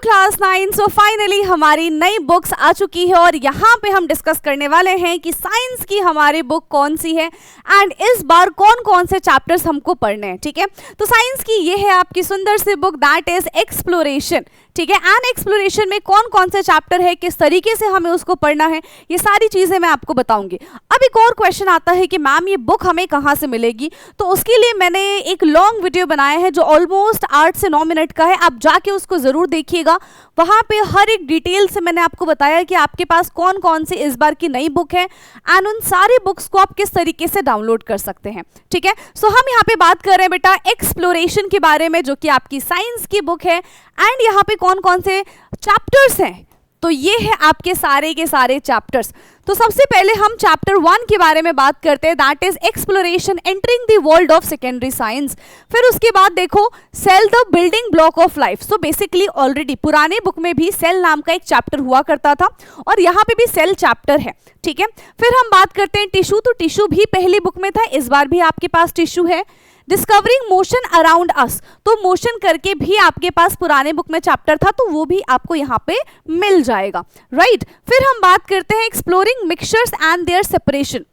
Class 9 so finally हमारी नई books आ चुकी है और यहाँ पे हम डिस्कस करने वाले हैं कि साइंस की हमारी बुक कौन सी है एंड इस बार कौन कौन से चैप्टर्स हमको पढ़ने हैं। ठीक है, तो साइंस की ये है आपकी सुंदर सी बुक दैट इज एक्सप्लोरेशन। ठीक है, एंड एक्सप्लोरेशन में कौन कौन से चैप्टर है, किस तरीके से हमें उसको पढ़ना है, ये सारी चीजें मैं आपको बताऊंगी। अब एक और क्वेश्चन आता है कि मैम ये बुक हमें कहाँ से मिलेगी, तो उसके लिए मैंने एक लॉन्ग वीडियो बनाया है जो ऑलमोस्ट 8 से 9 मिनट का है, आप जाके उसको जरूर देखिएगा। वहां पे हर एक डिटेल से मैंने आपको बताया कि आपके पास कौन कौन सी इस बार की नई बुक है एंड उन सारी बुक्स को आप किस तरीके से डाउनलोड कर सकते हैं। ठीक है, सो हम यहाँ पे बात कर रहे हैं बेटा एक्सप्लोरेशन के बारे में, जो कि आपकी साइंस की बुक है एंड यहाँ पे कौन कौन से चैप्टर्स हैं, तो ये है आपके सारे के सारे चैप्टर्स। तो सबसे पहले हम चैप्टर 1 के बारे में बात करते हैं, that is exploration entering the world of secondary science. फिर उसके बाद देखो cell the building block of life. So basically already पुराने बुक में भी सेल नाम का एक चैप्टर हुआ करता था और यहाँ पे भी सेल चैप्टर है। ठीक है, फिर हम बात करते हैं टिश्यू। तो टिश्यू भी पहली बुक में था, इस बार भी आपके पास टिश्यू है। डिस्कवरिंग मोशन अराउंड अस, तो मोशन करके भी आपके पास पुराने बुक में चैप्टर था, तो वो भी आपको यहाँ पे मिल जाएगा। राइट, फिर हम बात करते हैं exploring mixtures and their separation.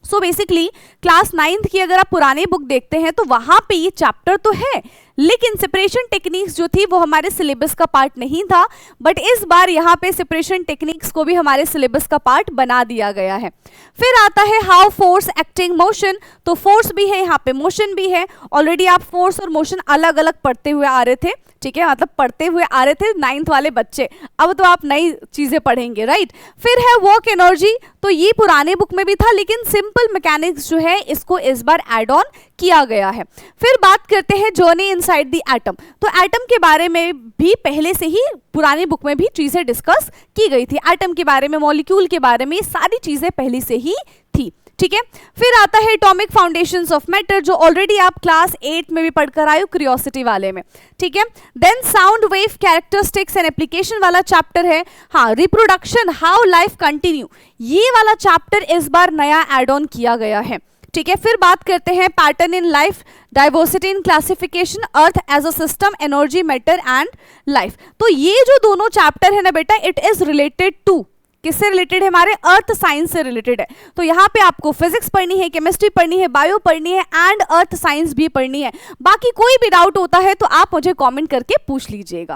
So basically class 9th की अगर आप पुरानी बुक देखते हैं तो वहां पे ये चैप्टर तो है, लेकिन सेपरेशन टेक्निक्स जो थी वो हमारे सिलेबस का पार्ट नहीं था, बट इस बार यहाँ पे सेपरेशन टेक्निक्स को भी हमारे सिलेबस का पार्ट बना दिया गया है। फिर आता है हाउ फोर्स एक्टिंग मोशन, तो फोर्स भी है यहाँ पे, मोशन भी है। ऑलरेडी आप फोर्स और मोशन अलग अलग पढ़ते हुए आ रहे थे। ठीक है, मतलब पढ़ते हुए आ रहे थे 9th वाले बच्चे, अब तो आप नई चीजें पढ़ेंगे। राइट, फिर है वर्क एनर्जी, तो ये पुराने बुक में भी था, लेकिन सिंपल मैकेनिक्स जो है इसको इस बार एड ऑन किया गया है। फिर बात करते हैं जर्नी इनसाइड द एटम, तो एटम के बारे में भी पहले से ही पुरानी बुक में भी चीजें डिस्कस की गई थी। एटम के बारे में, मॉलिक्यूल के बारे में, ये सारी चीजें पहले से ही थी। ठीक है, फिर आता है एटॉमिक फाउंडेशंस ऑफ मैटर, जो ऑलरेडी आप क्लास 8 में भी पढ़कर आए हो क्यूरियोसिटी वाले में। ठीक है, then sound wave characteristics and application वाला चैप्टर है। हाँ, रिप्रोडक्शन हाउ लाइफ कंटिन्यू, ये वाला चैप्टर इस बार नया एड ऑन किया गया है। ठीक है, फिर बात करते हैं pattern in life, diversity in classification, earth as a system, energy, matter and life. तो ये जो दोनों चैप्टर है ना बेटा, इट इज रिलेटेड टू, किससे रिलेटेड है, हमारे अर्थ साइंस से रिलेटेड है। तो यहाँ पे आपको फिजिक्स पढ़नी है, केमिस्ट्री पढ़नी है, बायो पढ़नी है एंड अर्थ साइंस भी पढ़नी है। बाकी कोई भी डाउट होता है तो आप मुझे कमेंट करके पूछ लीजिएगा।